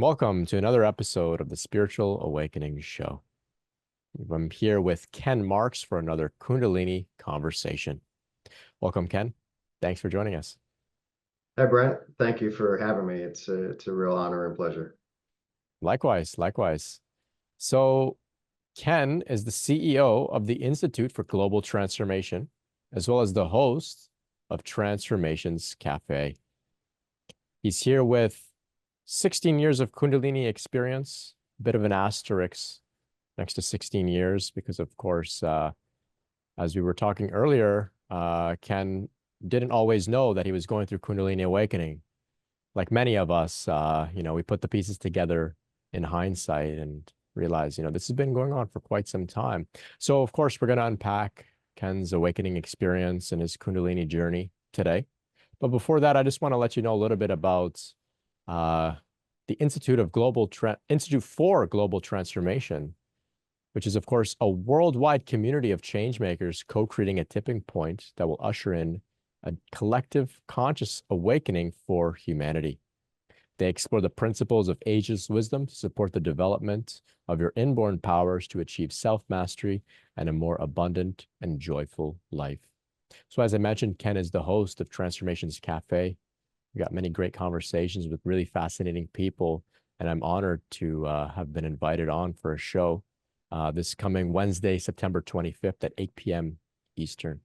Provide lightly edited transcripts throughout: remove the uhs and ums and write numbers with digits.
Welcome to another episode of the Spiritual Awakening Show. I'm here with Ken Marx for another Kundalini Conversation. Welcome, Ken. Thanks for joining us. Hi, Brent. Thank you for having me. It's a real honor and pleasure. Likewise, likewise. So, Ken is the CEO of the Institute for Global Transformation, as well as the host of Transformations Café. He's here with 16 years of Kundalini experience, a bit of an asterisk next to 16 years, because of course, as we were talking earlier, Ken didn't always know that he was going through Kundalini awakening. Like many of us, we put the pieces together in hindsight and realize, this has been going on for quite some time. So of course, we're going to unpack Ken's awakening experience and his Kundalini journey today. But before that, I just want to let you know a little bit about the Institute for Global Transformation, which is, of course, a worldwide community of change makers co-creating a tipping point that will usher in a collective conscious awakening for humanity. They explore the principles of ageless wisdom to support the development of your inborn powers to achieve self-mastery and a more abundant and joyful life. So as I mentioned, Ken is the host of Transformations Café. We got many great conversations with really fascinating people, and I'm honored to have been invited on for a show this coming Wednesday, September 25th at 8 p.m. Eastern.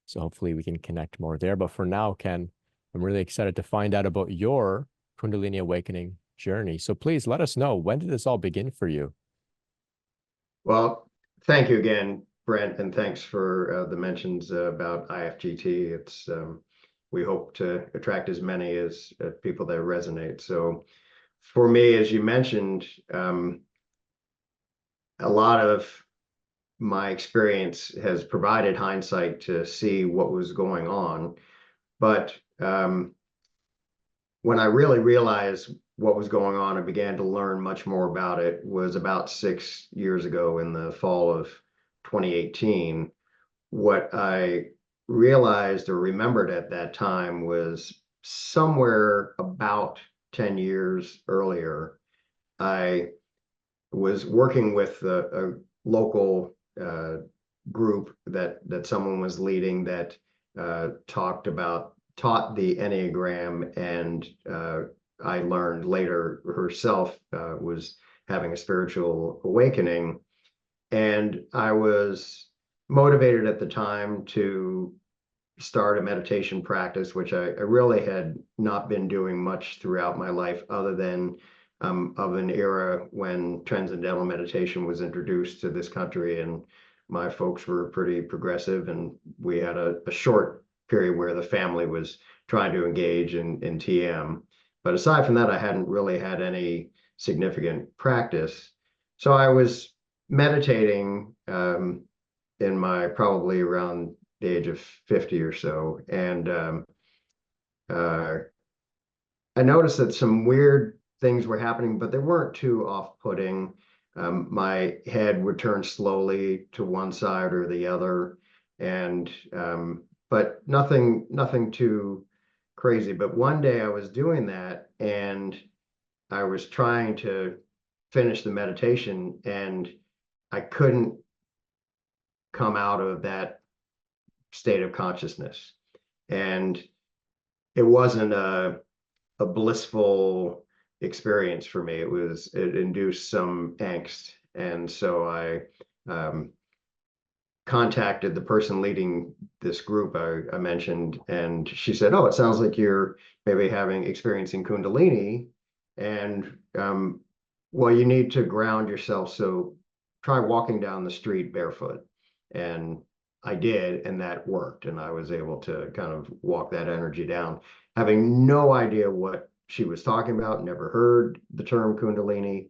So hopefully we can connect more there. But for now, Ken, I'm really excited to find out about your Kundalini awakening journey. So please let us know, when did this all begin for you? Well, thank you again, Brent, and thanks for the mentions about IFDT. We hope to attract as many as people that resonate. So for me, as you mentioned, a lot of my experience has provided hindsight to see what was going on. But when I really realized what was going on and began to learn much more about it was about 6 years ago in the fall of 2018. What I realized or remembered at that time was somewhere about 10 years earlier, I was working with a local group that someone was leading that taught the Enneagram, and I learned later herself was having a spiritual awakening. And I was motivated at the time to start a meditation practice, which I really had not been doing much throughout my life, other than of an era when transcendental meditation was introduced to this country, and my folks were pretty progressive, and we had a short period where the family was trying to engage in TM. But aside from that, I hadn't really had any significant practice. So I was meditating in my probably around the age of 50 or so, and I noticed that some weird things were happening, but they weren't too off-putting. My head would turn slowly to one side or the other, and but nothing too crazy. But one day I was doing that, and I was trying to finish the meditation, and I couldn't come out of that state of consciousness. And it wasn't a blissful experience for me. It induced some angst. And so I contacted the person leading this group I mentioned, and she said, "Oh, it sounds like you're maybe experiencing Kundalini, and well, you need to ground yourself, so try walking down the street barefoot." And I did, and that worked, and I was able to kind of walk that energy down, having no idea what she was talking about, never heard the term Kundalini,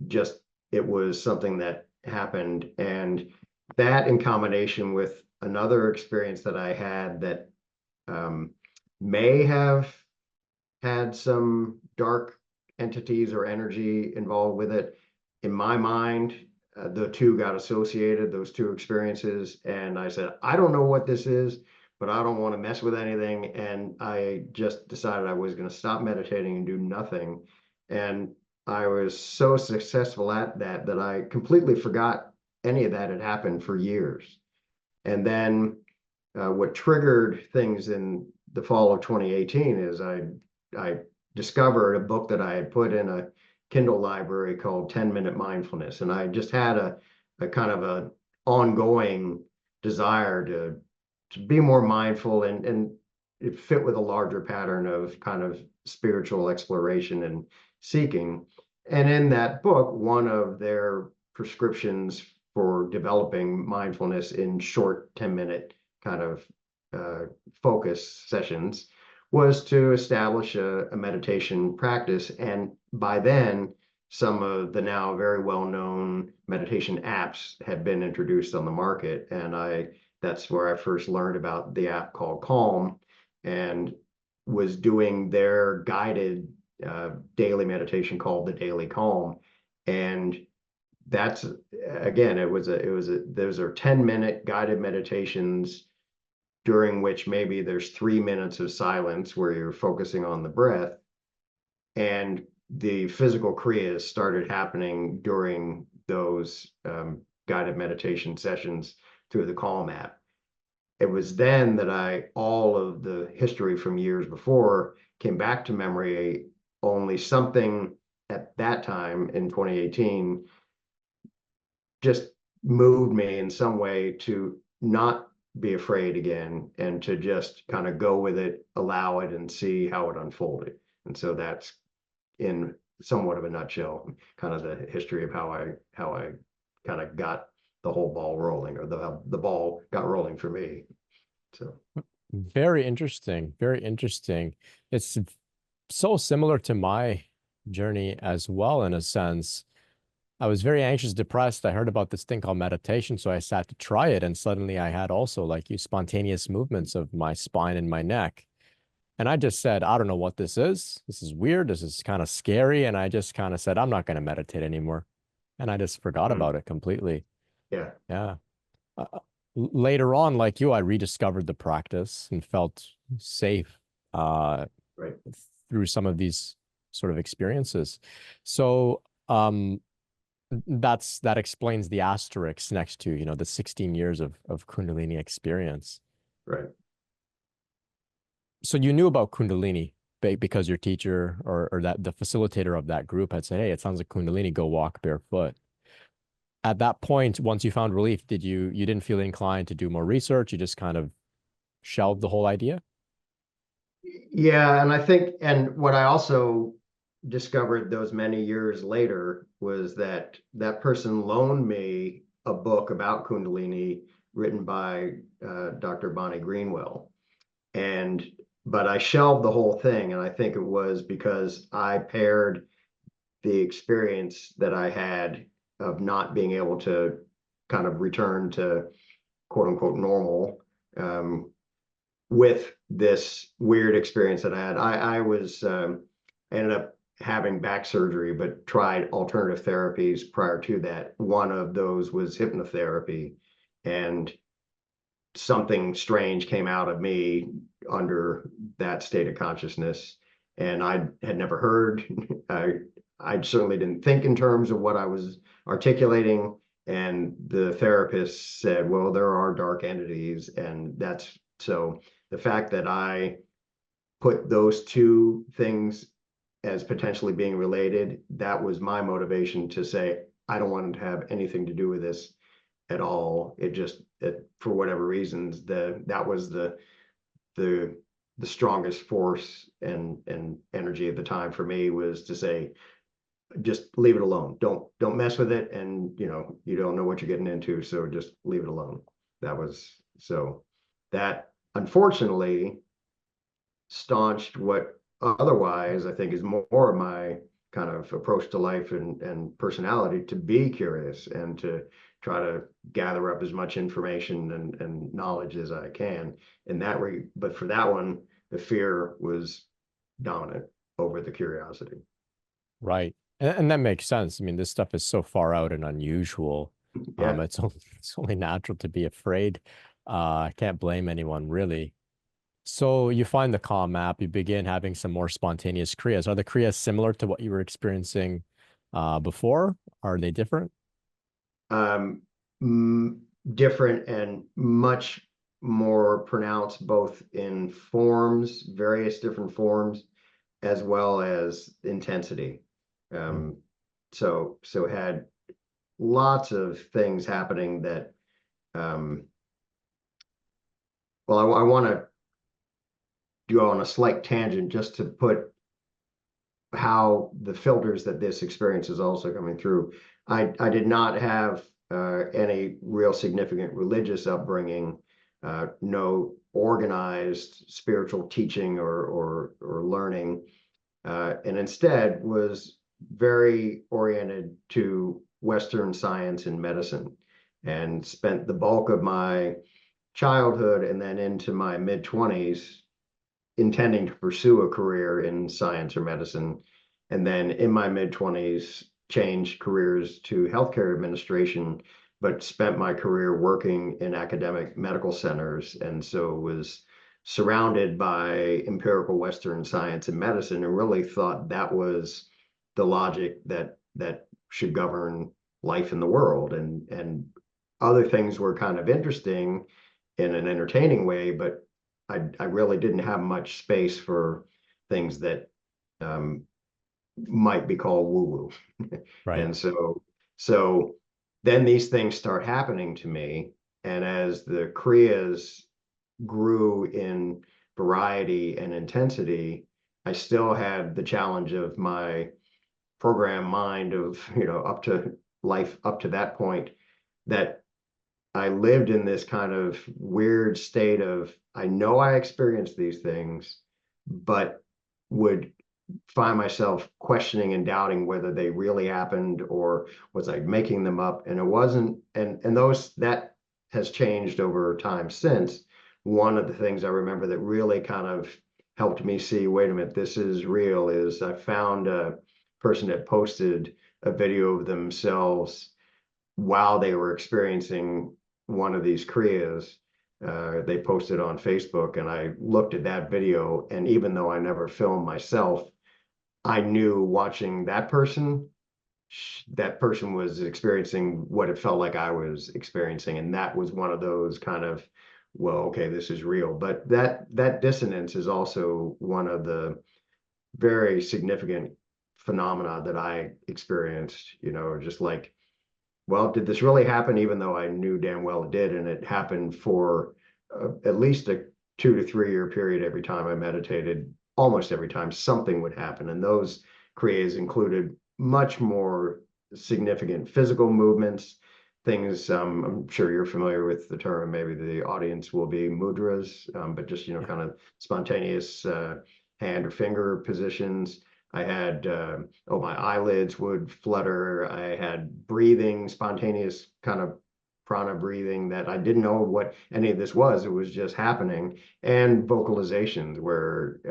just it was something that happened. And that, in combination with another experience that I had that may have had some dark entities or energy involved with it, in my mind, the two got associated, those two experiences. And I said, I don't know what this is, but I don't want to mess with anything. And I just decided I was going to stop meditating and do nothing. And I was so successful at that that I completely forgot any of that had happened for years. And then what triggered things in the fall of 2018 is I discovered a book that I had put in a Kindle library called 10-Minute Mindfulness. And I just had a kind of a ongoing desire to be more mindful, and it fit with a larger pattern of kind of spiritual exploration and seeking. And in that book, one of their prescriptions for developing mindfulness in short 10-minute kind of focus sessions was to establish a meditation practice. And by then, some of the now very well-known meditation apps had been introduced on the market. And that's where I first learned about the app called Calm, and was doing their guided daily meditation called the Daily Calm. And that's, again, those are 10-minute guided meditations during which maybe there's 3 minutes of silence where you're focusing on the breath. And the physical Crias started happening during those guided meditation sessions through the Calm app. It was then that all of the history from years before came back to memory, only something at that time in 2018 just moved me in some way to not be afraid again, and to just kind of go with it, allow it, and see how it unfolded. And so that's, in somewhat of a nutshell, kind of the history of how I kind of got the whole ball rolling, or the ball got rolling for me. So Very interesting. Very interesting. It's so similar to my journey as well, in a sense. I was very anxious, depressed. I heard about this thing called meditation, so I sat to try it, and suddenly I had also, like you, spontaneous movements of my spine and my neck. And I just said, I don't know what this is. This is weird. This is kind of scary. And I just kind of said, I'm not going to meditate anymore. And I just forgot about it completely. yeah. Yeah. Later on, like you, I rediscovered the practice and felt safe Right. through some of these sort of experiences. So, that explains the asterisk next to, the 16 years of Kundalini experience. Right. So you knew about Kundalini because your teacher or that the facilitator of that group had said, hey, it sounds like Kundalini, go walk barefoot. At that point, once you found relief, you didn't feel inclined to do more research? You just kind of shelved the whole idea? Yeah, and I think, and what I also discovered those many years later was that that person loaned me a book about Kundalini written by Dr. Bonnie Greenwell. But I shelved the whole thing, and I think it was because I paired the experience that I had of not being able to kind of return to quote unquote normal, with this weird experience that I had. I ended up having back surgery, but tried alternative therapies prior to that. One of those was hypnotherapy, and something strange came out of me under that state of consciousness. And I had never heard, I certainly didn't think in terms of what I was articulating. And the therapist said, well, there are dark entities. And that's so the fact that I put those two things as potentially being related, that was my motivation to say, I don't want to have anything to do with this at all. For whatever reasons, that was the strongest force and energy at the time for me, was to say, just leave it alone. Don't mess with it. And you don't know what you're getting into, so just leave it alone. That unfortunately staunched what otherwise I think is more of my kind of approach to life and personality, to be curious and to try to gather up as much information and knowledge as I can in that way. But for that one, the fear was dominant over the curiosity. Right. And that makes sense. I mean, this stuff is so far out and unusual. Yeah. It's only natural to be afraid. I can't blame anyone, really. So you find the Calm app, you begin having some more spontaneous Krias. Are the Krias similar to what you were experiencing before? Are they different? Um, Different and much more pronounced, both in forms, various different forms, as well as intensity. Mm. Um, so had lots of things happening that, well, I want to go on a slight tangent just to put how the filters that this experience is also coming through. I did not have any real significant religious upbringing, no organized spiritual teaching or learning, and instead was very oriented to Western science and medicine, and spent the bulk of my childhood and then into my mid-20s intending to pursue a career in science or medicine. And then in my mid-20s, changed careers to healthcare administration, but spent my career working in academic medical centers. And so was surrounded by empirical Western science and medicine, and really thought that was the logic that should govern life in the world. And other things were kind of interesting in an entertaining way, but I really didn't have much space for things that um, might be called woo-woo. Right. And so then these things start happening to me. And as the Crias grew in variety and intensity, I still had the challenge of my program mind of, up to life up to that point, that I lived in this kind of weird state of, I know I experienced these things, but would find myself questioning and doubting whether they really happened or was I making them up. And it wasn't, and those that has changed over time since. One of the things I remember that really kind of helped me see, wait a minute, this is real, is I found a person that posted a video of themselves while they were experiencing one of these Crias. They posted on Facebook, and I looked at that video, and even though I never filmed myself, I knew watching that person was experiencing what it felt like I was experiencing. And that was one of those kind of, well, okay, this is real. But that dissonance is also one of the very significant phenomena that I experienced, just like, well, did this really happen? Even though I knew damn well it did, and it happened for at least a 2 to 3 year period. Every time I meditated, almost every time something would happen, and those kriyas included much more significant physical movements, things. I'm sure you're familiar with the term, and maybe the audience will be mudras, but just Yeah. kind of spontaneous hand or finger positions. I had, my eyelids would flutter. I had breathing, spontaneous kind of prana breathing that I didn't know what any of this was. It was just happening. And vocalizations where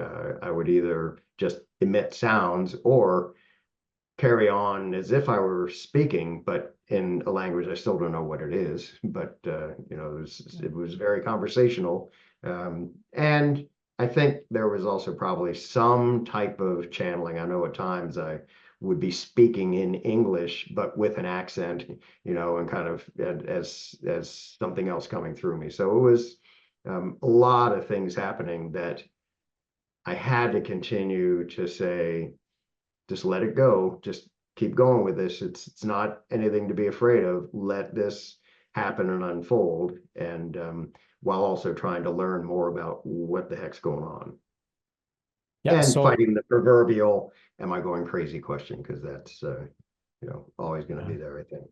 I would either just emit sounds or carry on as if I were speaking, but in a language I still don't know what it is. But it was very conversational, and I think there was also probably some type of channeling. I know at times I would be speaking in English, but with an accent, and kind of as something else coming through me. So it was a lot of things happening that I had to continue to say, just let it go. Just keep going with this. It's not anything to be afraid of. Let this happen and unfold. And while also trying to learn more about what the heck's going on, Yeah. and So, fighting the proverbial "Am I going crazy?" question, because that's always going to yeah, be there, I think.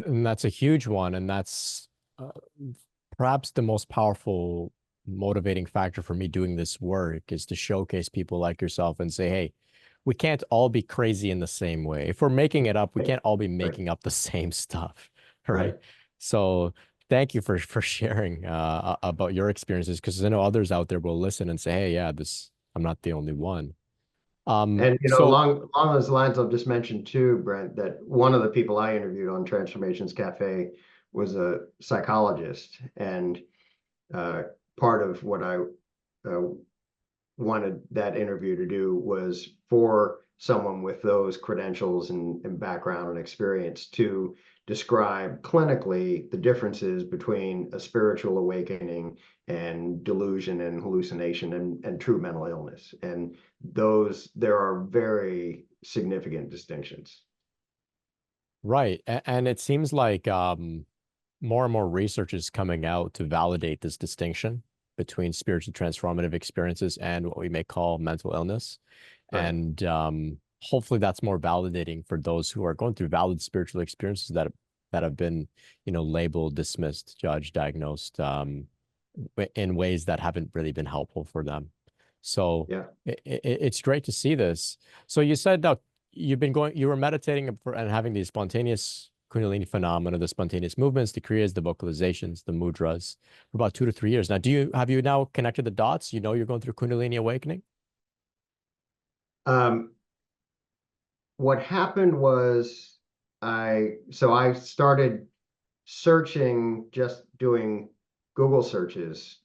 and that's a huge one. And that's uh, perhaps the most powerful motivating factor for me doing this work is to showcase people like yourself and say, hey, we can't all be crazy in the same way. If we're making it up, we Right, can't all be right, making up the same stuff, right? right. So thank you for sharing about your experiences, because I know others out there will listen and say, hey, yeah, this I'm not the only one. And So along those lines, I'll just mention too, Brent, that one of the people I interviewed on Transformations Cafe was a psychologist, and uh, part of what I uh, wanted that interview to do was for someone with those credentials and background and experience to describe clinically the differences between a spiritual awakening and delusion and hallucination and true mental illness. And there are very significant distinctions. Right. And it seems like more and more research is coming out to validate this distinction between spiritual transformative experiences and what we may call mental illness. Right. And hopefully that's more validating for those who are going through valid spiritual experiences that have been, labeled, dismissed, judged, diagnosed in ways that haven't really been helpful for them. So Yeah. it's great to see this. So you said that you were meditating and having these spontaneous Kundalini phenomena, the spontaneous movements, the Crias, the vocalizations, the mudras for about 2 to 3 years. Now, have you now connected the dots? You're going through Kundalini awakening? What happened was I started searching, just doing Google searches,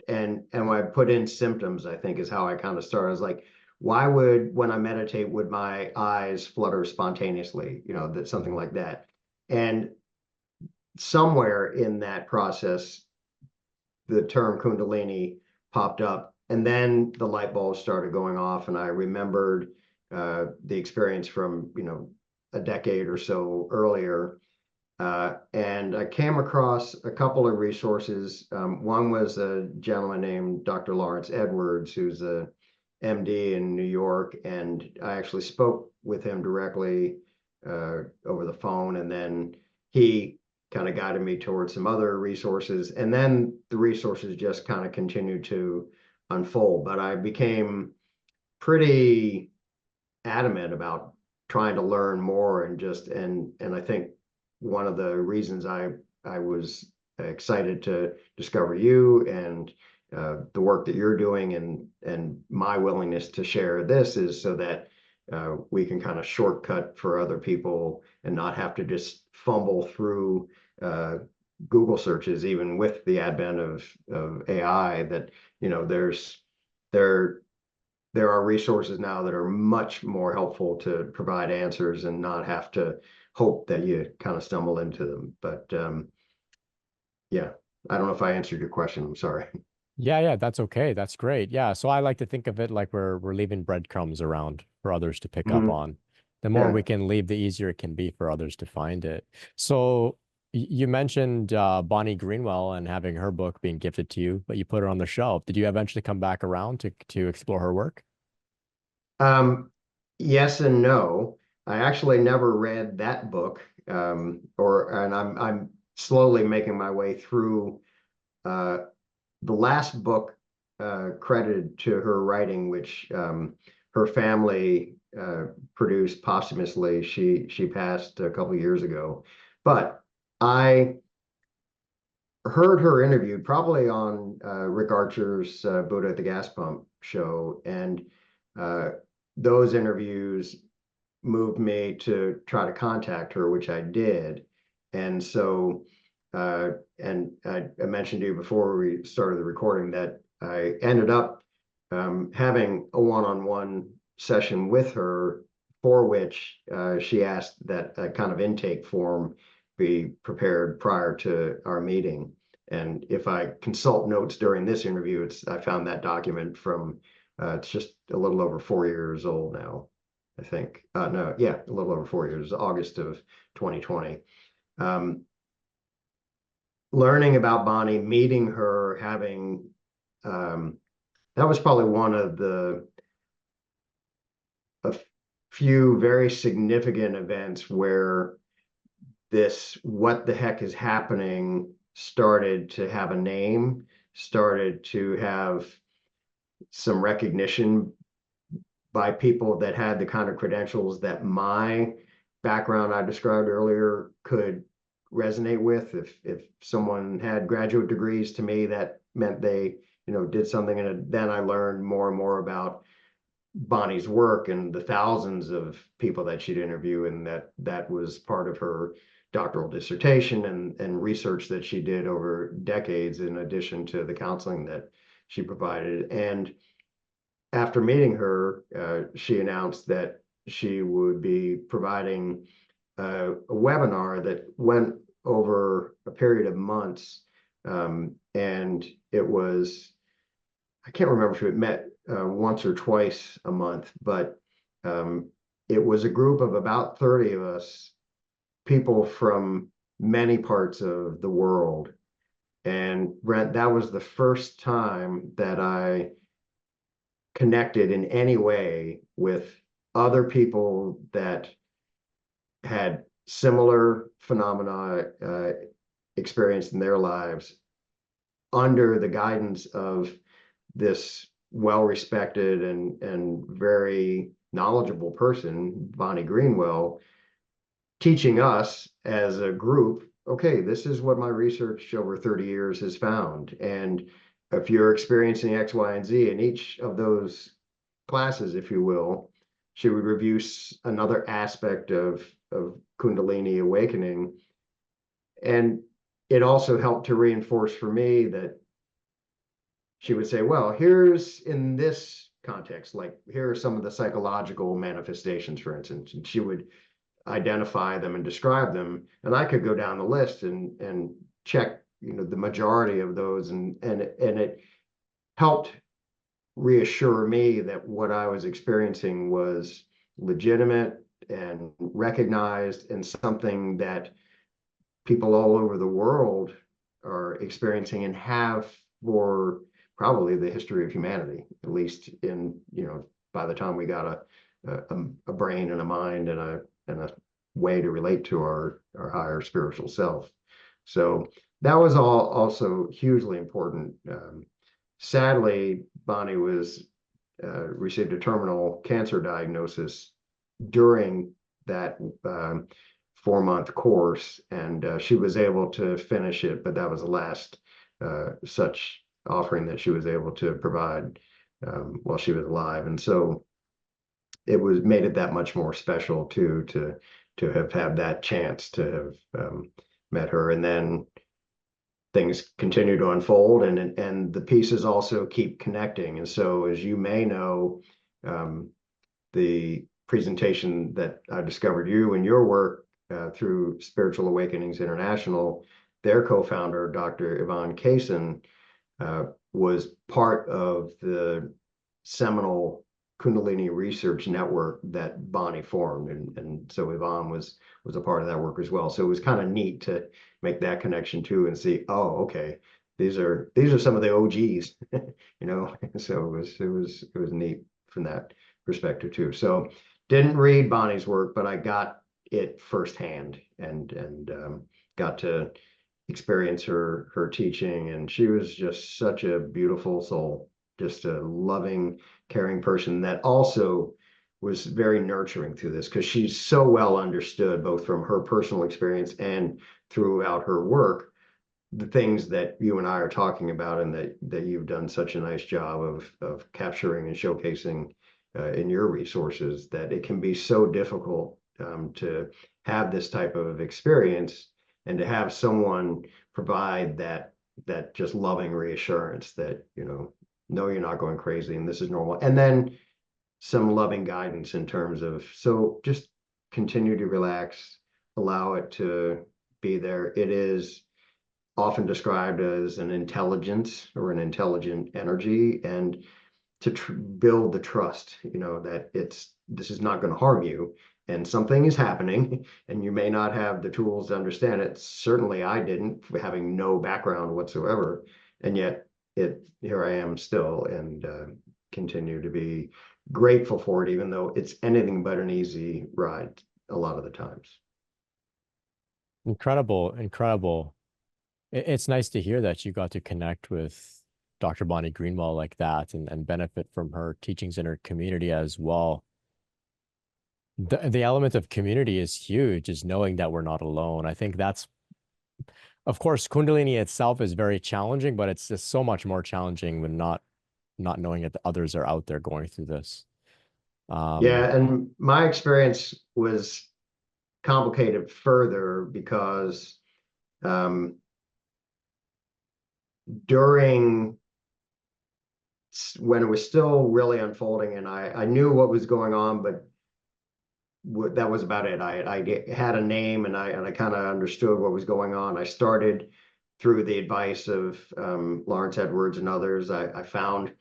and when I put in symptoms, I think is how I kind of started. I was like, why when I meditate, would my eyes flutter spontaneously? That something like that. And somewhere in that process, the term Kundalini popped up, and then the light bulbs started going off, and I remembered the experience from a decade or so earlier. And I came across a couple of resources. One was a gentleman named Dr. Lawrence Edwards, who's a MD in New York, and I actually spoke with him directly over the phone, and then he kind of guided me towards some other resources, and then the resources just kind of continued to unfold. But I became pretty adamant about trying to learn more, and I think one of the reasons I was excited to discover you and the work that you're doing, and my willingness to share this is so that we can kind of shortcut for other people and not have to just fumble through Google searches, even with the advent of AI. That there are resources now that are much more helpful to provide answers and not have to hope that you kind of stumble into them. But yeah, I don't know if I answered your question. I'm sorry. Yeah, that's okay. That's great. Yeah. So I like to think of it like we're leaving breadcrumbs around for others to pick up Mhm. on. The more Yeah. we can leave, the easier it can be for others to find it. So you mentioned Bonnie Greenwell and having her book being gifted to you, but you put it on the shelf. Did you eventually come back around to explore her work? Yes and no. I actually never read that book, and I'm slowly making my way through uh, the last book credited to her writing, which her family produced posthumously. She passed a couple of years ago, but I heard her interviewed probably on Rick Archer's Buddha at the Gas Pump show, and uh, those interviews moved me to try to contact her, which I did. And so, and I mentioned to you before we started the recording that I ended up having a one-on-one session with her, for which she asked that a kind of intake form be prepared prior to our meeting. And if I consult notes during this interview, I found that document from it's just a little over 4 years old now, I think. No, yeah, a little over 4 years, August of 2020. Um, Learning about Bonnie, meeting her, having that was probably one of a few very significant events where this what the heck is happening started to have a name, started to have some recognition by people that had the kind of credentials that my background I described earlier could resonate with. If someone had graduate degrees, to me that meant they did something. And then I learned more and more about Bonnie's work and the thousands of people that she'd interview, and that was part of her doctoral dissertation and research that she did over decades, in addition to the counseling that she provided. And after meeting her, she announced that she would be providing a webinar that went over a period of months. And it was, I can't remember if it met once or twice a month, but it was a group of about 30 of us, people from many parts of the world. And Brent, that was the first time that I connected in any way with other people that had similar phenomena experienced in their lives under the guidance of this well-respected and very knowledgeable person, Bonnie Greenwell, teaching us as a group, okay, this is what my research over 30 years has found. And if you're experiencing X, Y, and Z in each of those classes, if you will, she would review another aspect of Kundalini awakening. And it also helped to reinforce for me that she would say, well, here's in this context, like here are some of the psychological manifestations, for instance, and she would identify them and describe them. And I could go down the list and check, the majority of those. And it helped reassure me that what I was experiencing was legitimate and recognized, and something that people all over the world are experiencing and have for probably the history of humanity, at least in, by the time we got a brain and a mind and a way to relate to our higher spiritual self. So that was all also hugely important. Sadly, Bonnie received a terminal cancer diagnosis during that 4-month course, and she was able to finish it, but that was the last such offering that she was able to provide while she was alive. And so it made it that much more special too, to have had that chance to have met her. And then things continue to unfold, and the pieces also keep connecting. And so, as you may know, the presentation that I discovered you and your work through Spiritual Awakenings International, their co-founder, Dr. Yvonne Kaysen, was part of the seminal Kundalini research network that Bonnie formed. And so Yvonne was a part of that work as well. So it was kind of neat to make that connection too and see, oh, okay, these are some of the OGs, So it was neat from that perspective too. So didn't read Bonnie's work, but I got it firsthand and got to experience her teaching. And she was just such a beautiful soul, just a loving, caring person that also was very nurturing through this, because she's so well understood, both from her personal experience and throughout her work, the things that you and I are talking about, and that you've done such a nice job of capturing and showcasing in your resources, that it can be so difficult to have this type of experience, and to have someone provide that just loving reassurance that, no, you're not going crazy and this is normal. And then some loving guidance in terms of, so just continue to relax, allow it to be there. It is often described as an intelligence or an intelligent energy, and to build the trust, that this is not going to harm you, and something is happening, and you may not have the tools to understand it. Certainly I didn't, having no background whatsoever, and yet here I am still, and continue to be grateful for it, even though it's anything but an easy ride a lot of the times. Incredible, incredible. It's nice to hear that you got to connect with Dr. Bonnie Greenwell like that, and benefit from her teachings in her community as well. The element of community is huge, is knowing that we're not alone. I think that's, of course, Kundalini itself is very challenging, but it's just so much more challenging when not knowing that the others are out there going through this. Yeah, and my experience was complicated further because during when it was still really unfolding, and I knew what was going on, but that was about it. Had a name, and I kind of understood what was going on. I started through the advice of Lawrence Edwards and others. I found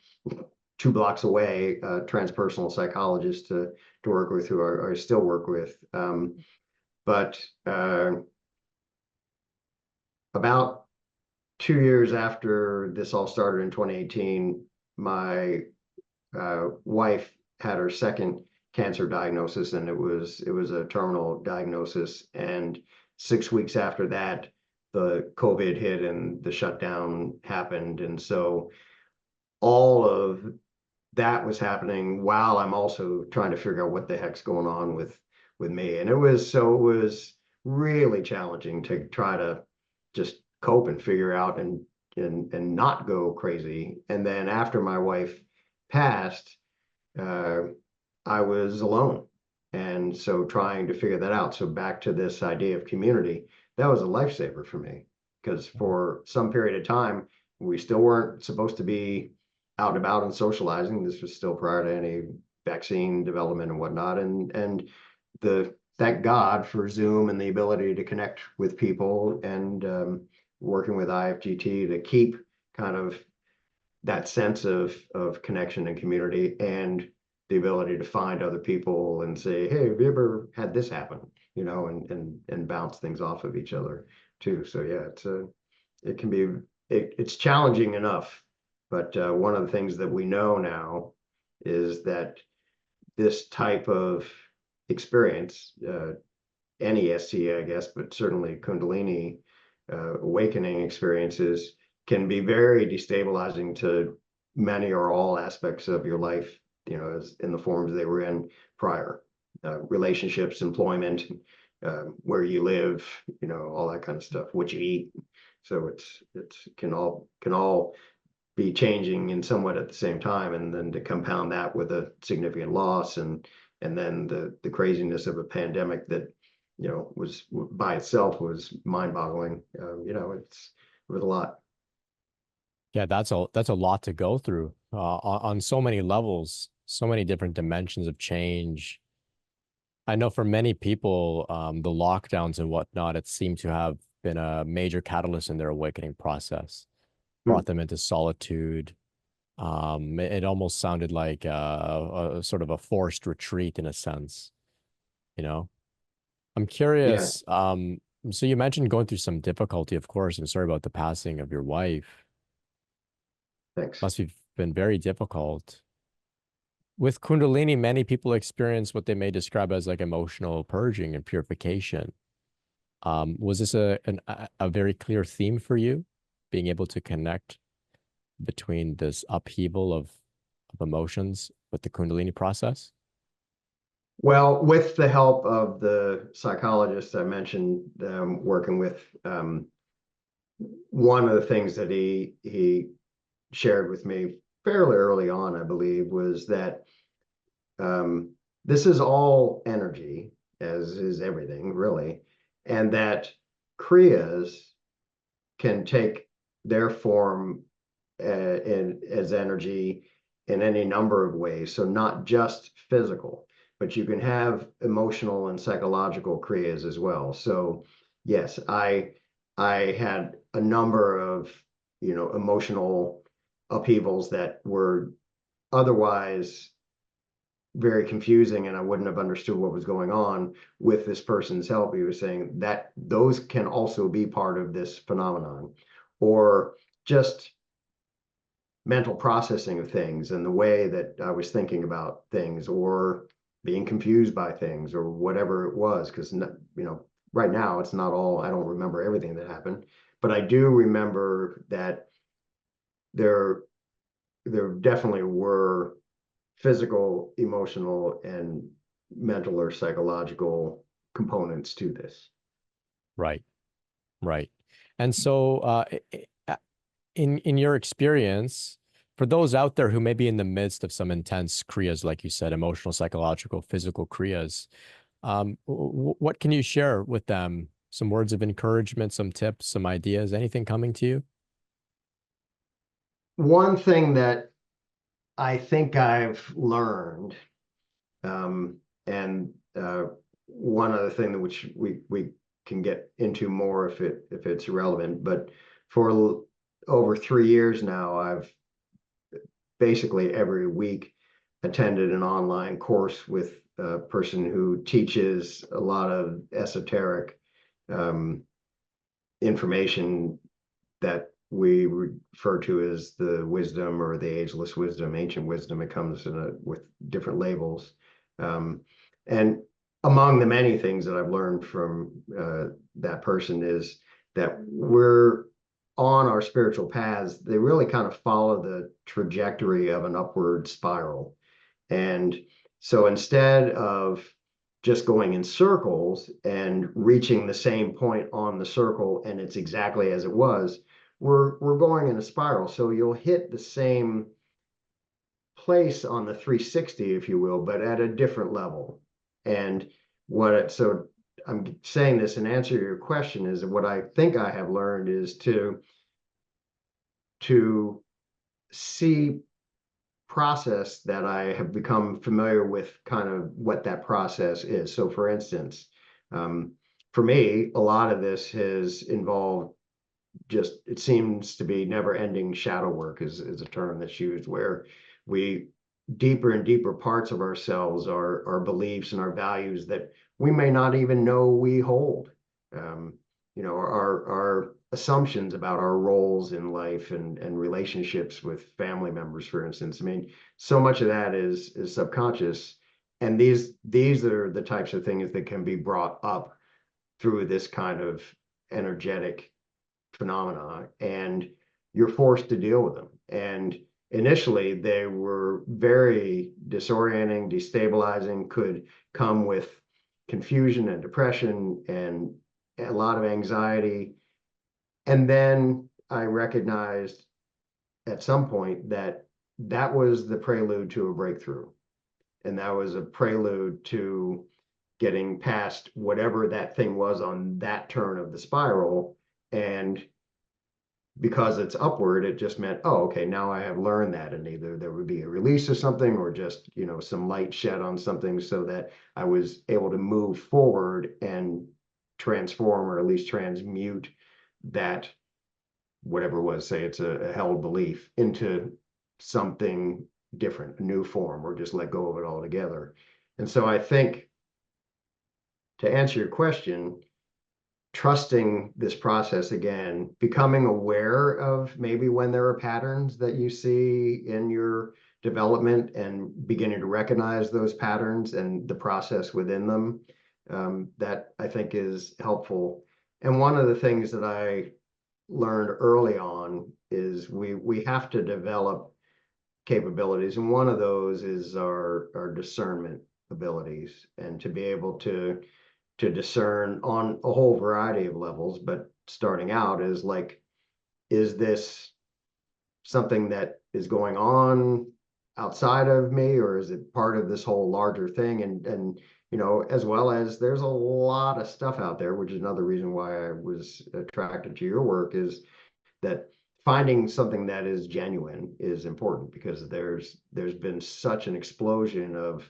2 blocks away a transpersonal psychologist to work with, who I still work with. But about 2 years after this all started in 2018, my wife had her second cancer diagnosis, and it was a terminal diagnosis. And 6 weeks after that, the COVID hit and the shutdown happened. And so all of that was happening while I'm also trying to figure out what the heck's going on with me. And it was really challenging to try to just cope and figure out and not go crazy. And then after my wife passed, I was alone. And so trying to figure that out. So back to this idea of community, that was a lifesaver for me, because for some period of time, we still weren't supposed to be out and about and socializing. This was still prior to any vaccine development and whatnot. And thank God for Zoom and the ability to connect with people, and working with IFDT to keep kind of that sense of connection and community, and the ability to find other people and say, hey, have you ever had this happen? And bounce things off of each other too. So yeah, it's challenging enough, but one of the things that we know now is that this type of experience, any SC, I guess, but certainly Kundalini awakening experiences, can be very destabilizing to many or all aspects of your life, as in the forms they were in prior. Relationships, employment, where you live, all that kind of stuff, what you eat. So it can all be changing in somewhat at the same time, and then to compound that with a significant loss, and then the craziness of a pandemic that was by itself was mind-boggling. It was a lot. Yeah, that's a lot to go through on so many levels, so many different dimensions of change. I know for many people, the lockdowns and whatnot, it seemed to have been a major catalyst in their awakening process, brought them into solitude. It almost sounded like a sort of a forced retreat in a sense, you know? I'm Yeah, curious, so you mentioned going through some difficulty, of course. I'm sorry about the passing of your wife. thanks. Must have been very difficult. With Kundalini, many people experience what they may describe as like emotional purging and purification. Was this a very clear theme for you, being able to connect between this upheaval of emotions with the Kundalini process? Well, with the help of the psychologist I mentioned, working with, one of the things that he shared with me fairly early on, I believe, was that this is all energy, as is everything, really, and that Crias can take their form as energy in any number of ways. So not just physical, but you can have emotional and psychological Crias as well. So yes, I had a number of emotional upheavals that were otherwise very confusing, and I wouldn't have understood what was going on. With this person's help, he was saying that those can also be part of this phenomenon, or just mental processing of things and the way that I was thinking about things, or being confused by things, or whatever it was. Because right now it's not all, I don't remember everything that happened, but I do remember that there definitely were physical, emotional, and mental or psychological components to this. Right, right. And so, in your experience, for those out there who may be in the midst of some intense kriyas, like you said, emotional, psychological, physical kriyas, what can you share with them? Some words of encouragement, some tips, some ideas, anything coming to you? One thing that I think I've learned, and one other thing that which we can get into more if it's relevant, but for over 3 years now, I've basically every week attended an online course with a person who teaches a lot of esoteric information that we refer to as the wisdom or the ageless wisdom, ancient wisdom. It comes with different labels. And among the many things that I've learned from that person is that we're on our spiritual paths. They really kind of follow the trajectory of an upward spiral. And so instead of just going in circles and reaching the same point on the circle and it's exactly as it was, we're going in a spiral. So you'll hit the same place on the 360, if you will, but at a different level. And so I'm saying this in answer to your question is what I think I have learned is to see process that I have become familiar with, kind of what that process is. So for instance, for me, a lot of this has involved just, it seems to be never ending shadow work is a term that's used, where we deeper and deeper parts of ourselves, our beliefs and our values that we may not even know we hold. Our assumptions about our roles in life and relationships with family members, for instance. I mean, so much of that is subconscious. And these are the types of things that can be brought up through this kind of energetic phenomena, and you're forced to deal with them. And initially they were very disorienting, destabilizing, could come with confusion and depression and a lot of anxiety. And then I recognized at some point that that was the prelude to a breakthrough. And that was a prelude to getting past whatever that thing was on that turn of the spiral. And because it's upward, it just meant, oh, okay, now I have learned that. And either there would be a release of something or just, some light shed on something so that I was able to move forward and transform, or at least transmute that, whatever it was, say it's a held belief, into something different, a new form, or just let go of it altogether. And so I think, to answer your question, trusting this process again, becoming aware of maybe when there are patterns that you see in your development and beginning to recognize those patterns and the process within them, that I think is helpful. And one of the things that I learned early on is we have to develop capabilities, and one of those is our discernment abilities, and to be able to discern on a whole variety of levels. But starting out is like, is this something that is going on outside of me, or is it part of this whole larger thing? And as well as there's a lot of stuff out there, which is another reason why I was attracted to your work, is that finding something that is genuine is important, because there's been such an explosion of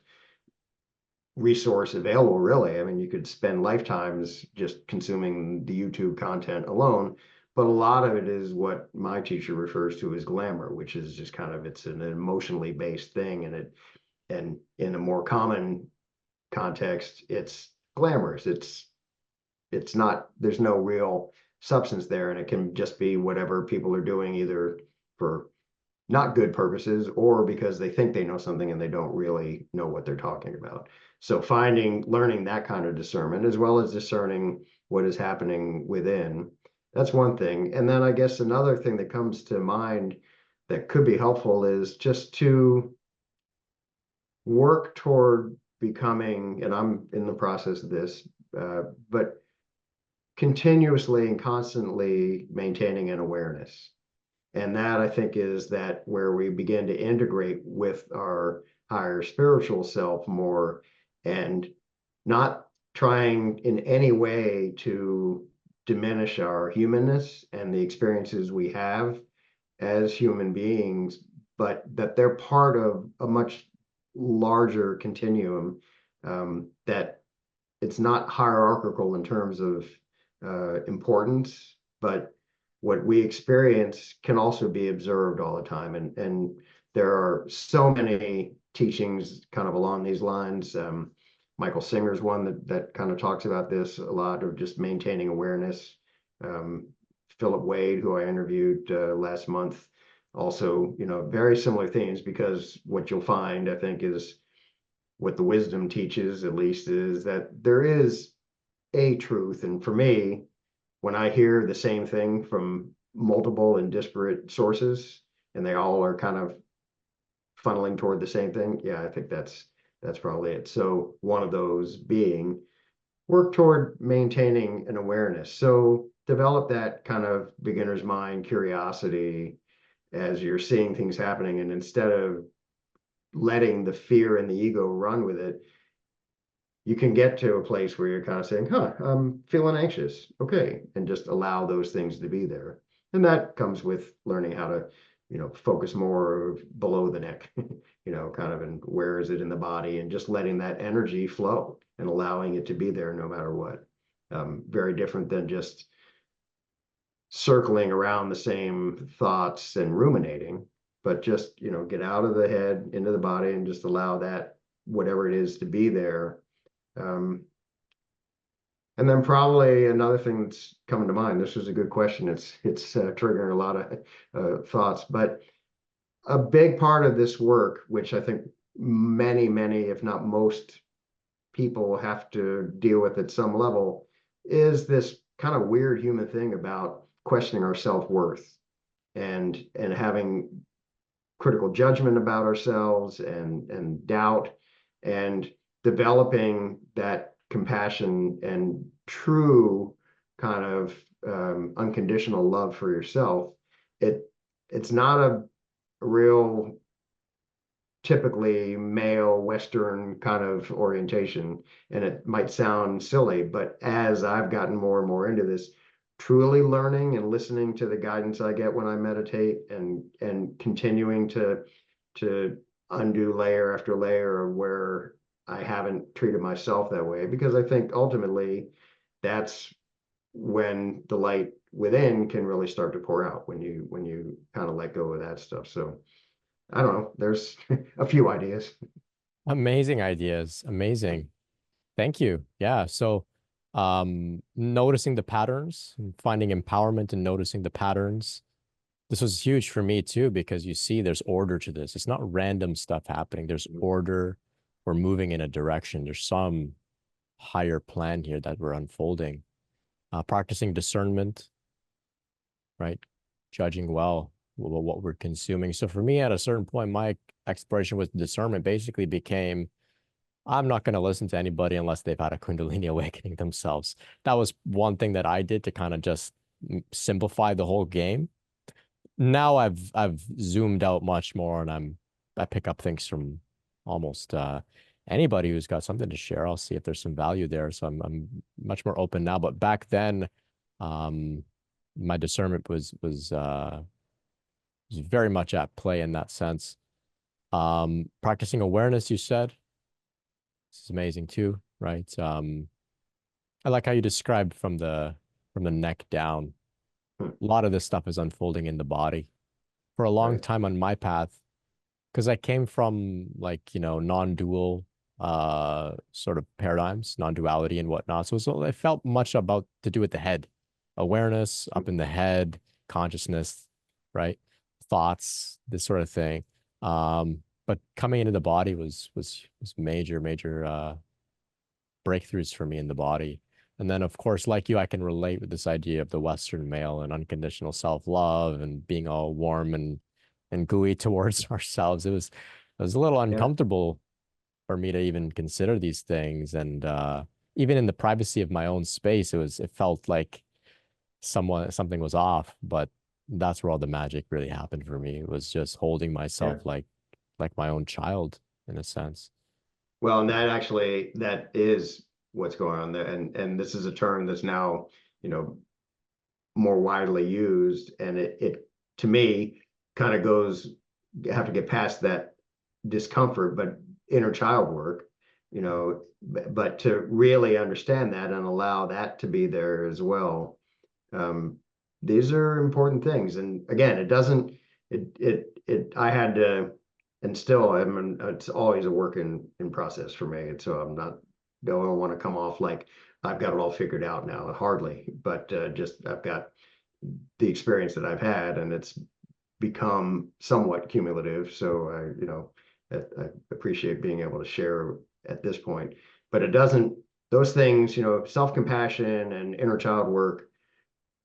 resource available, really. I mean, you could spend lifetimes just consuming the YouTube content alone, but a lot of it is what my teacher refers to as glamour, which is just kind of, it's an emotionally based thing, and in a more common context, it's glamorous. It's not, there's no real substance there, and it can just be whatever people are doing, either for not good purposes or because they think they know something and they don't really know what they're talking about. So learning that kind of discernment, as well as discerning what is happening within, that's one thing. And then I guess another thing that comes to mind that could be helpful is just to work toward becoming, and I'm in the process of this, but continuously and constantly maintaining an awareness. And that, I think, is that where we begin to integrate with our higher spiritual self more, and not trying in any way to diminish our humanness and the experiences we have as human beings, but that they're part of a much larger continuum that it's not hierarchical in terms of importance, but what we experience can also be observed all the time. And there are so many teachings kind of along these lines. Michael Singer's one that kind of talks about this a lot, of just maintaining awareness. Philip Wade, who I interviewed last month, also, very similar themes, because what you'll find, I think, is what the wisdom teaches, at least, is that there is a truth. And for me, when I hear the same thing from multiple and disparate sources, and they all are kind of funneling toward the same thing, yeah, I think that's probably it. So one of those being work toward maintaining an awareness. So develop that kind of beginner's mind curiosity as you're seeing things happening, and instead of letting the fear and the ego run with it, you can get to a place where you're kind of saying, I'm feeling anxious. Okay. And just allow those things to be there. And that comes with learning how to, focus more below the neck, kind of, and where is it in the body, and just letting that energy flow and allowing it to be there no matter what. Very different than just circling around the same thoughts and ruminating, but just, get out of the head into the body and just allow that, whatever it is, to be there. And then probably another thing that's coming to mind, this is a good question. It's triggering a lot of thoughts, but a big part of this work, which I think many, if not most people have to deal with at some level, is this kind of weird human thing about questioning our self-worth and having critical judgment about ourselves and doubt, and developing that compassion and true kind of unconditional love for yourself. It's not a real typically male Western kind of orientation, and it might sound silly, but as I've gotten more and more into this, truly learning and listening to the guidance I get when I meditate, and continuing to undo layer after layer of where I haven't treated myself that way, because I think ultimately that's when the light within can really start to pour out, when you kind of let go of that stuff. So I don't know, there's a few ideas. Amazing ideas. Amazing. Thank you. Yeah. So, noticing the patterns, finding empowerment and noticing the patterns. This was huge for me too, because you see there's order to this. It's not random stuff happening. There's order. We're moving in a direction. There's some higher plan here that we're unfolding. Practicing discernment, right? Judging well what we're consuming. So for me, at a certain point, my exploration with discernment basically became, I'm not going to listen to anybody unless they've had a Kundalini awakening themselves. That was one thing that I did to kind of just simplify the whole game. Now I've zoomed out much more, and I pick up things from almost anybody who's got something to share. I'll see if there's some value there. So I'm much more open now. But back then, my discernment was very much at play in that sense. Practicing awareness, you said. This is amazing too, right? I like how you described from the neck down. A lot of this stuff is unfolding in the body. For a long Right. time on my path, because I came from non-dual sort of paradigms, non-duality and whatnot. So it felt much about to do with the head, awareness up in the head, consciousness, right? Thoughts, this sort of thing. But coming into the body was major breakthroughs for me in the body. And then, of course, like you, I can relate with this idea of the Western male and unconditional self-love and being all warm and gooey towards ourselves. It was a little Yeah. uncomfortable for me to even consider these things. And even in the privacy of my own space, it felt like something was off. But that's where all the magic really happened for me. It was just holding Yeah. myself like my own child in a sense. Well, and that is what's going on there. And this is a term that's now, more widely used. And it to me kind of goes, have to get past that discomfort, but inner child work, you know, but to really understand that and allow that to be there as well. These are important things. And again, it doesn't, I had to, and still, I mean, it's always a work in process for me. And so I'm not, don't want to come off like I've got it all figured out now, hardly, but just I've got the experience that I've had, and it's become somewhat cumulative. So I appreciate being able to share at this point, but it doesn't, those things, self-compassion and inner child work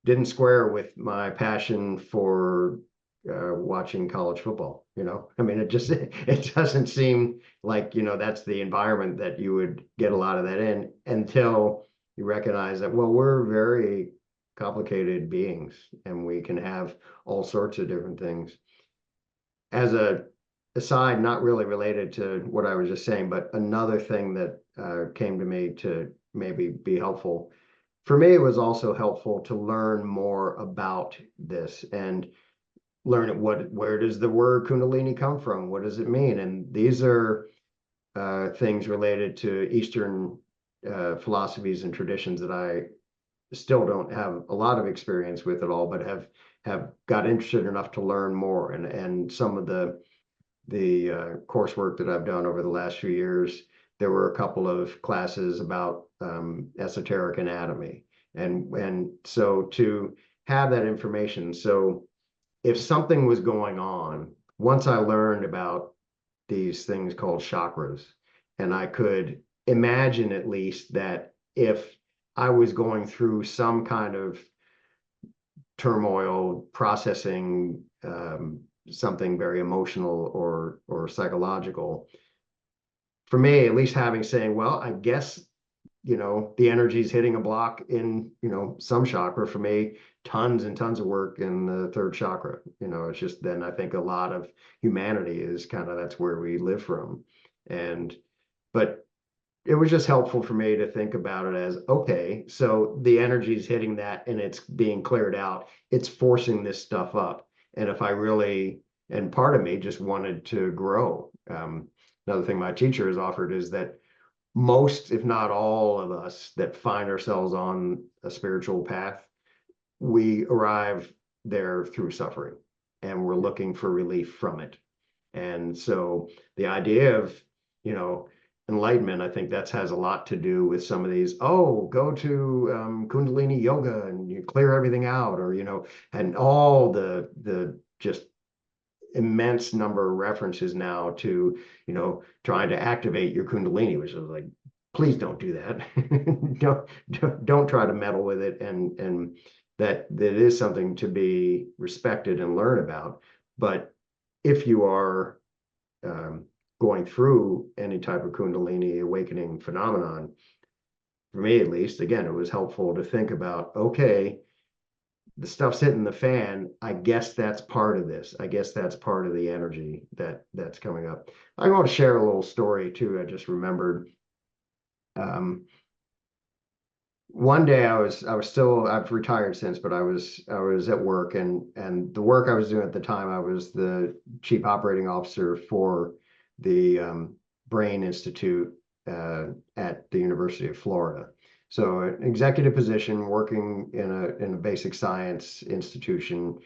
didn't square with my passion for watching college football. I mean, it doesn't seem like, that's the environment that you would get a lot of that in until you recognize that, well, we're very complicated beings and we can have all sorts of different things. As a aside, not really related to what I was just saying, but another thing that came to me to maybe be helpful. For me, it was also helpful to learn more about this and learn where does the word Kundalini come from? What does it mean? And these are things related to Eastern philosophies and traditions that I still don't have a lot of experience with at all, but have got interested enough to learn more. And some of the coursework that I've done over the last few years, there were a couple of classes about esoteric anatomy. And so to have that information, so if something was going on, once I learned about these things called chakras, and I could imagine at least that if I was going through some kind of turmoil, processing something very emotional or psychological, for me, at least having saying, well, I guess, the energy is hitting a block in, some chakra. For me, tons and tons of work in the third chakra. It's just, then I think a lot of humanity is kind of, that's where we live from. But it was just helpful for me to think about it as, okay, so the energy is hitting that and it's being cleared out. It's forcing this stuff up. And if I really, and part of me just wanted to grow. Another thing my teacher has offered is that most, if not all of us that find ourselves on a spiritual path, we arrive there through suffering and we're looking for relief from it. And so the idea of, enlightenment, I think that has a lot to do with some of these, go to Kundalini yoga and you clear everything out, or, and all the just immense number of references now to, trying to activate your Kundalini, which is like, please don't do that. don't try to meddle with it. And that is something to be respected and learn about. But if you are going through any type of Kundalini awakening phenomenon, for me at least, again, it was helpful to think about, okay, the stuff's hitting the fan. I guess that's part of this. I guess that's part of the energy that's coming up. I want to share a little story too. I just remembered. One day I've retired since, but I was at work, and the work I was doing at the time, I was the chief operating officer for the Brain Institute at the University of Florida. So an executive position working in a basic science institution,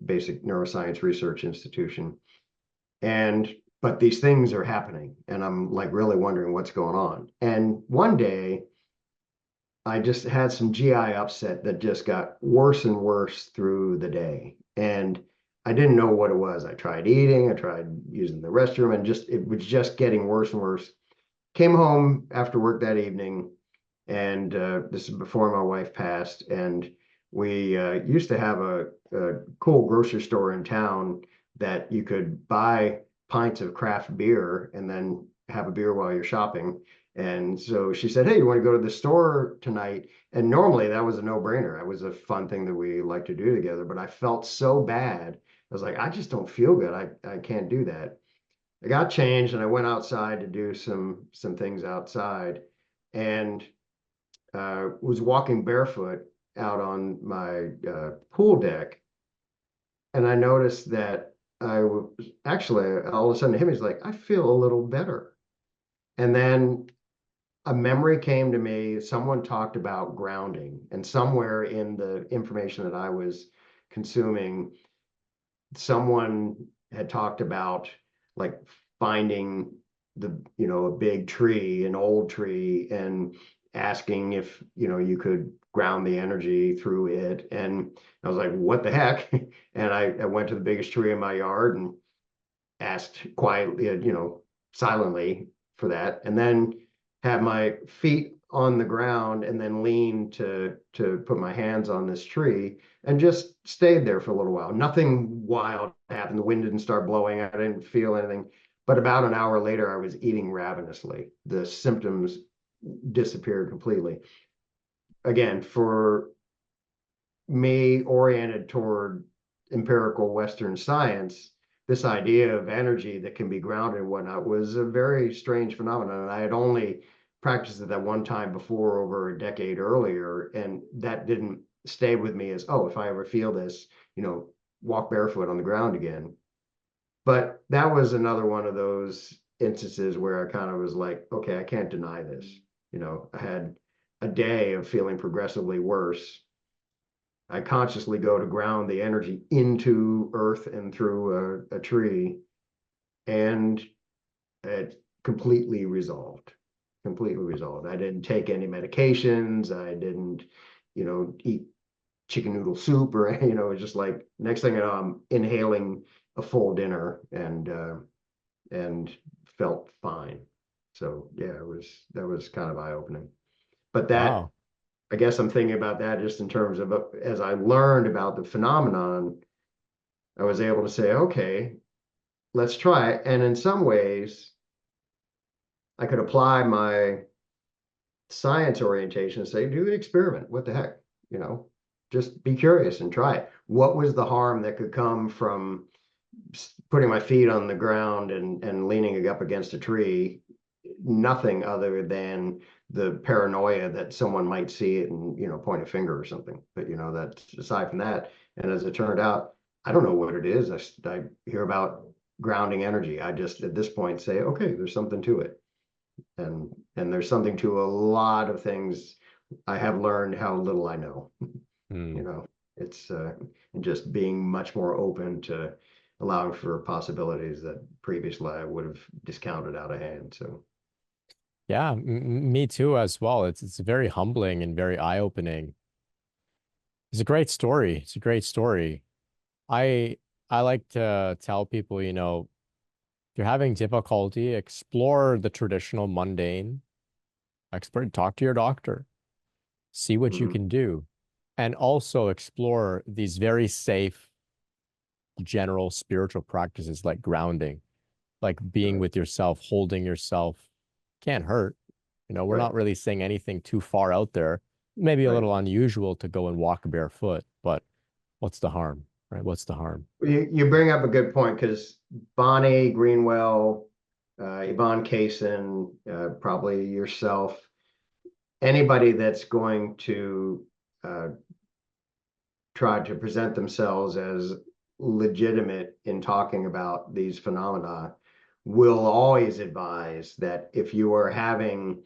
basic neuroscience research institution. But these things are happening and I'm like really wondering what's going on. And one day I just had some GI upset that just got worse and worse through the day. And I didn't know what it was. I tried eating, I tried using the restroom, and it was just getting worse and worse. Came home after work that evening, and this is before my wife passed. And we used to have a cool grocery store in town that you could buy pints of craft beer and then have a beer while you're shopping. And so she said, hey, you want to go to the store tonight? And normally that was a no-brainer. It was a fun thing that we like to do together, but I felt so bad. I was like, I just don't feel good. I can't do that. I got changed and I went outside to do some things outside, and was walking barefoot out on my pool deck. And I noticed that I was actually, all of a sudden, him is like, I feel a little better. And then a memory came to me. Someone talked about grounding, and somewhere in the information that I was consuming, someone had talked about like finding a big tree, an old tree, and asking if, you could ground the energy through it. And I was like, what the heck? And I went to the biggest tree in my yard and asked quietly, silently for that, and then had my feet on the ground and then leaned to put my hands on this tree and just stayed there for a little while. Nothing wild happened. The wind didn't start blowing. I didn't feel anything. But about an hour later, I was eating ravenously. The symptoms disappeared completely. Again, for me, oriented toward empirical Western science, this idea of energy that can be grounded and whatnot was a very strange phenomenon. And I had only practiced it that one time before, over a decade earlier, and that didn't stay with me as, oh, if I ever feel this, walk barefoot on the ground again. But that was another one of those instances where I kind of was like, okay, I can't deny this. I had a day of feeling progressively worse. I consciously go to ground the energy into earth and through a tree, and it completely resolved. Completely resolved. I didn't take any medications. I didn't, eat chicken noodle soup, or it was just like, next thing I know, I'm inhaling a full dinner and felt fine. So yeah, that was kind of eye-opening. But that, Wow. I guess I'm thinking about that just in terms of, as I learned about the phenomenon, I was able to say, okay, let's try it. And in some ways, I could apply my science orientation and say, do an experiment. What the heck? Just be curious and try it. What was the harm that could come from putting my feet on the ground and leaning up against a tree? Nothing, other than the paranoia that someone might see it and, point a finger or something. But, that's aside from that. And as it turned out, I don't know what it is. I hear about grounding energy. I just, at this point, say, okay, there's something to it. And there's something to a lot of things. I have learned how little I know. Hmm. It's just being much more open to allowing for possibilities that previously I would have discounted out of hand. So Yeah, me too as well. It's very humbling and very eye-opening. It's a great story. It's a great story. I I like to tell people, if you're having difficulty, explore the traditional mundane. Expert, talk to your doctor, see what you mhm, can do, and also explore these very safe, general spiritual practices like grounding, like being right, with yourself, holding yourself. Can't hurt. We're right, not really saying anything too far out there. Maybe a right. little unusual to go and walk barefoot, but what's the harm, right? What's the harm? You bring up a good point, because Bonnie Greenwell, Yvonne Kaysen, probably yourself, anybody that's going to uh, try to present themselves as legitimate in talking about these phenomena will always advise that if you are having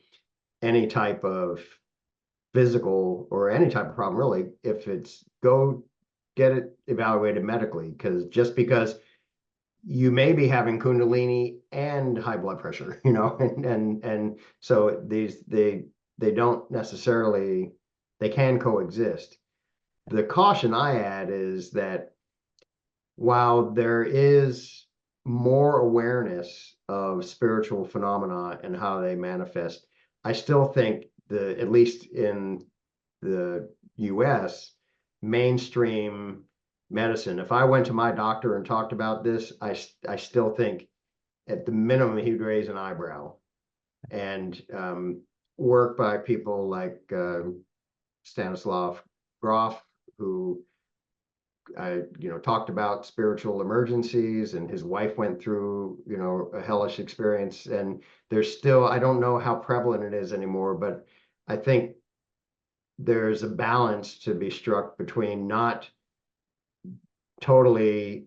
any type of physical or any type of problem, really, if it's, go get it evaluated medically, because you may be having Kundalini and high blood pressure, and so they don't necessarily, they can coexist. The caution I add is that while there is more awareness of spiritual phenomena and how they manifest, I still think, at least in the US, mainstream medicine, if I went to my doctor and talked about this, I still think at the minimum he would raise an eyebrow. And work by people like Stanislav Grof, who I, talked about spiritual emergencies, and his wife went through, a hellish experience. And there's still, I don't know how prevalent it is anymore, but I think there's a balance to be struck between not totally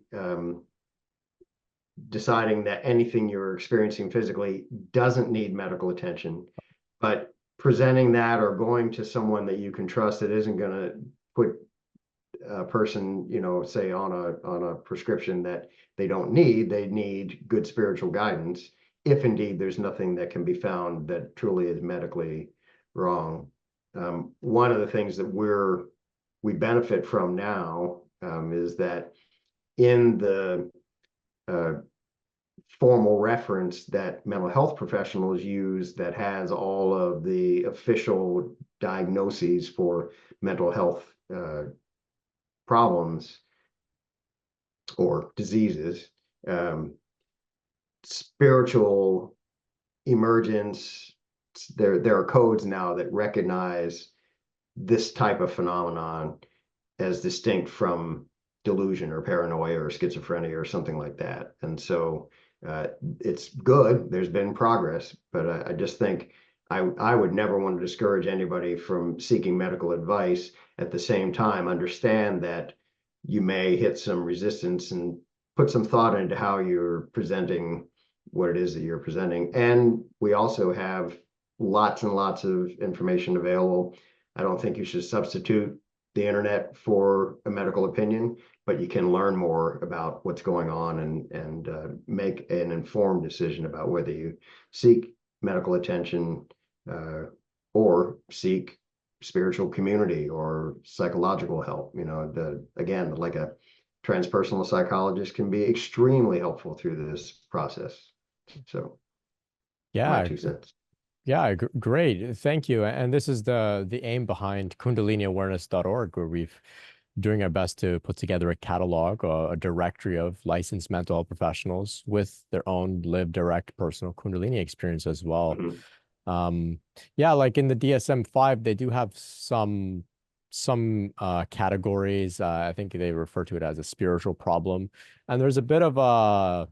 deciding that anything you're experiencing physically doesn't need medical attention, but presenting that or going to someone that you can trust that isn't going to put a person, say on a prescription that they don't need. They need good spiritual guidance, if indeed there's nothing that can be found that truly is medically wrong. One of the things that we benefit from now is that in the formal reference that mental health professionals use that has all of the official diagnoses for mental health problems or diseases, spiritual emergence, there are codes now that recognize this type of phenomenon as distinct from delusion or paranoia or schizophrenia or something like that. And so it's good. There's been progress, but I just think I would never want to discourage anybody from seeking medical advice. At the same time, understand that you may hit some resistance and put some thought into how you're presenting what it is that you're presenting. And we also have lots and lots of information available. I don't think you should substitute the internet for a medical opinion, but you can learn more about what's going on and make an informed decision about whether you seek medical attention or seek spiritual community or psychological help. Again, like a transpersonal psychologist can be extremely helpful through this process. So, my Yeah, 2 cents. yeah, great. Thank you. And this is the aim behind KundaliniAwareness.org, where we've doing our best to put together a catalog, a directory of licensed mental health professionals with their own lived direct personal Kundalini experience as well. Yeah, like in the DSM-5, they do have some categories. I think they refer to it as a spiritual problem. And there's a bit of a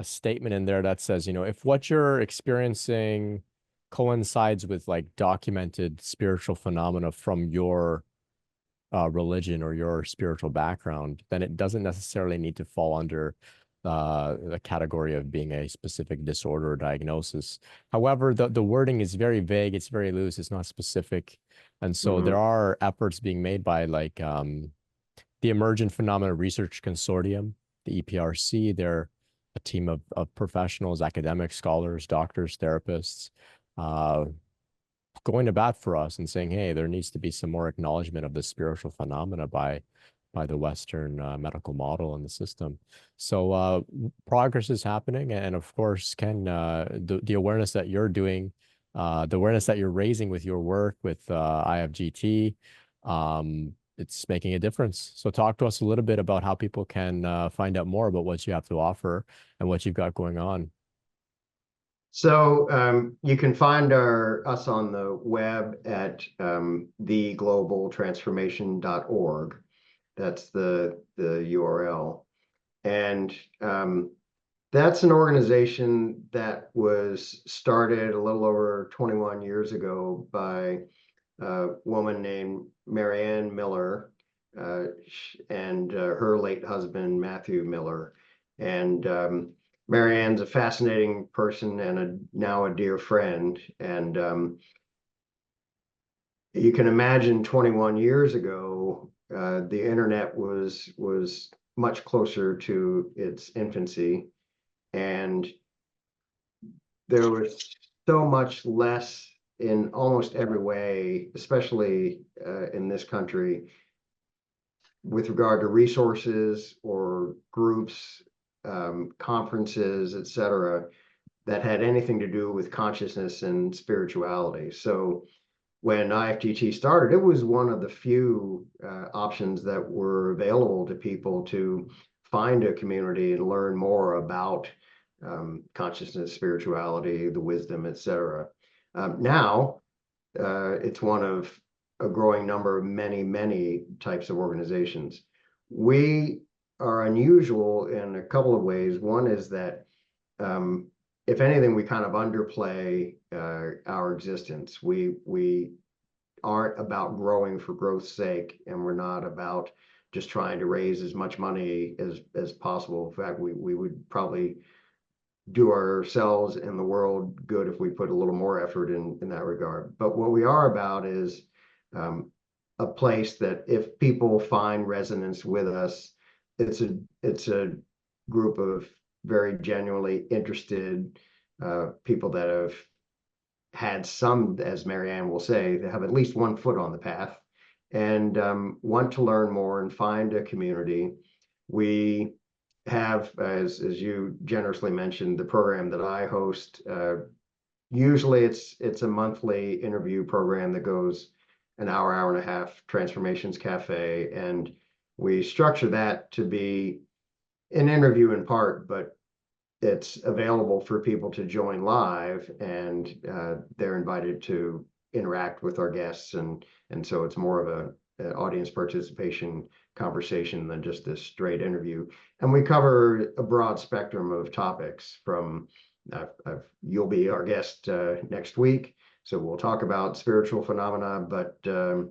statement in there that says, if what you're experiencing coincides with like documented spiritual phenomena from your religion or your spiritual background, then it doesn't necessarily need to fall under the category of being a specific disorder or diagnosis. However, the wording is very vague. It's very loose. It's not specific. And so there are efforts being made by like the Emergent Phenomena Research Consortium, the EPRC. They're a team of professionals, academics, scholars, doctors, therapists, going to bat for us and saying, hey, there needs to be some more acknowledgement of the spiritual phenomena by the Western medical model and the system. So progress is happening. And of course, Ken, the awareness that you're doing, the awareness that you're raising with your work with IFGT, it's making a difference. So talk to us a little bit about how people can find out more about what you have to offer and what you've got going on. So you can find us on the web at theglobaltransformation.org. That's the URL. And that's an organization that was started a little over 21 years ago by a woman named Marianne Miller and her late husband, Matthew Miller. And Marianne's a fascinating person and now a dear friend. And you can imagine 21 years ago, the internet was much closer to its infancy, and there was so much less in almost every way, especially in this country, with regard to resources or groups, conferences, etc., that had anything to do with consciousness and spirituality. So when IFDT started, it was one of the few options that were available to people to find a community and learn more about consciousness, spirituality, the wisdom, etc. Now, it's one of a growing number of many types of organizations. We are unusual in a couple of ways. One is that if anything, we kind of underplay our existence. We aren't about growing for growth's sake, and we're not about just trying to raise as much money as possible. In fact, we would probably do ourselves and the world good if we put a little more effort in that regard. But what we are about is a place that if people find resonance with us, it's a group of very genuinely interested people that have had some, as Marianne will say, they have at least one foot on the path and want to learn more and find a community. We have, as you generously mentioned, the program that I host. Usually it's a monthly interview program that goes an hour, hour and a half, Transformations Café. And we structure that to be an interview in part, but it's available for people to join live, and they're invited to interact with our guests. And so it's more of an audience participation conversation than just this straight interview. And we cover a broad spectrum of topics from, you'll be our guest next week. So we'll talk about spiritual phenomena, but a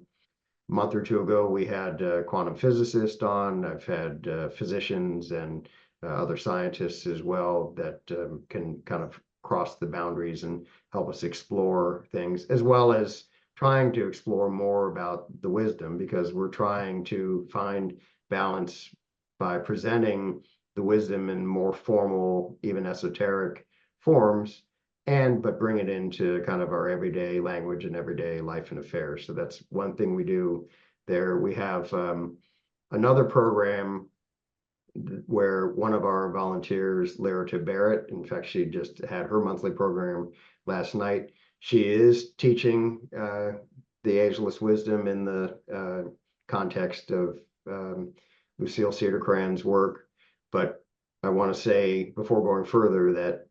month or two ago, we had a quantum physicist on. I've had physicians and other scientists as well that can kind of cross the boundaries and help us explore things, as well as trying to explore more about the wisdom, because we're trying to find balance by presenting the wisdom in more formal, even esoteric forms, but bring it into kind of our everyday language and everyday life and affairs. So that's one thing we do there. We have another program where one of our volunteers, Lerita Barrett, in fact, she just had her monthly program last night. She is teaching the ageless wisdom in the context of Lucille Cedar-Cran's work. But I want to say before going further that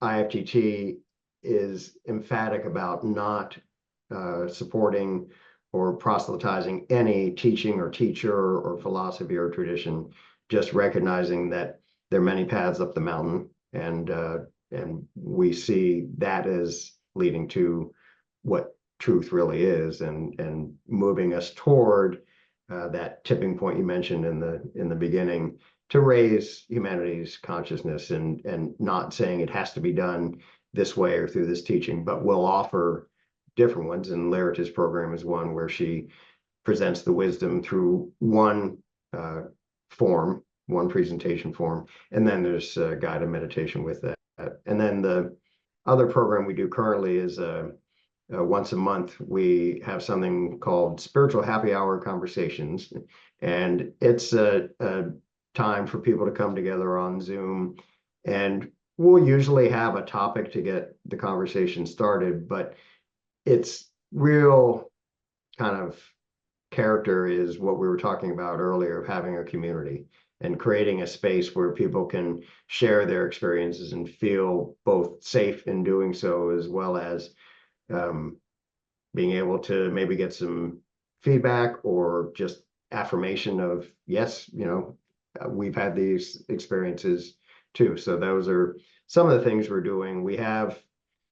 IFDT is emphatic about not supporting or proselytizing any teaching or teacher or philosophy or tradition, just recognizing that there are many paths up the mountain, and we see that as leading to what truth really is, and moving us toward that tipping point you mentioned in the beginning, to raise humanity's consciousness, and not saying it has to be done this way or through this teaching, but we'll offer different ones. And Lerita's program is one where she presents the wisdom through one form, one presentation form, and then there's guided meditation with that. And then the other program we do currently is once a month, we have something called Spiritual Happy Hour Conversations, and it's a time for people to come together on Zoom, and we'll usually have a topic to get the conversation started, but its real kind of character is what we were talking about earlier, of having a community and creating a space where people can share their experiences and feel both safe in doing so, as well as being able to maybe get some feedback or just affirmation of, yes, we've had these experiences too. So those are some of the things we're doing. We have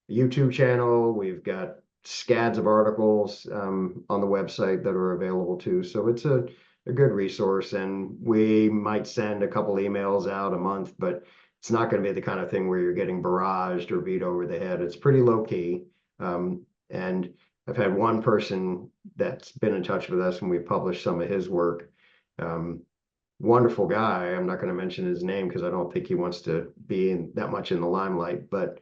a YouTube channel. We've got scads of articles on the website that are available too. So it's a good resource, and we might send a couple emails out a month, but it's not going to be the kind of thing where you're getting barraged or beat over the head. It's pretty low key. And I've had one person that's been in touch with us, and we published some of his work. Wonderful guy. I'm not going to mention his name because I don't think he wants to be that much in the limelight, but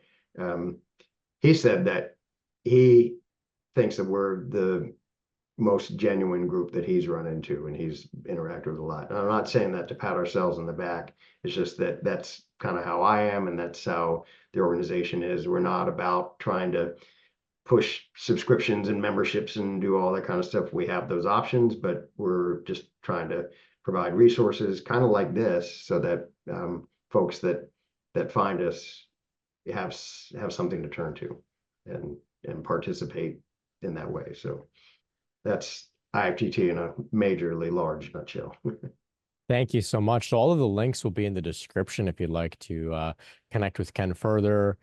he said that he thinks that we're the most genuine group that he's run into, and he's interacted with a lot. And I'm not saying that to pat ourselves on the back. It's just that that's kind of how I am, and that's how the organization is. We're not about trying to push subscriptions and memberships and do all that kind of stuff. We have those options, but we're just trying to provide resources kind of like this, so that folks that find us have something to turn to and participate in that way. So that's IFTT in a majorly large nutshell. Thank you so much. So all of the links will be in the description if you'd like to connect with Ken further,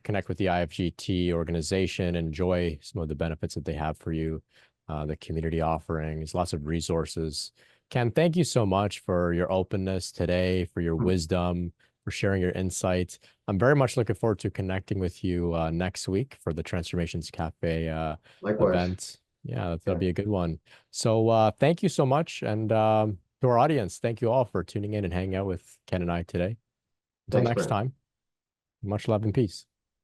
connect with the IFGT organization, enjoy some of the benefits that they have for you, the community offerings, lots of resources. Ken, thank you so much for your openness today, for your Hmm. wisdom, for sharing your insights. I'm very much looking forward to connecting with you next week for the Transformations Cafe Likewise. event. Yeah, that'll Yeah. be a good one. So thank you so much. And to our audience, thank you all for tuning in and hanging out with Ken and I today. Until Thanks, next Brent. time, much love and peace.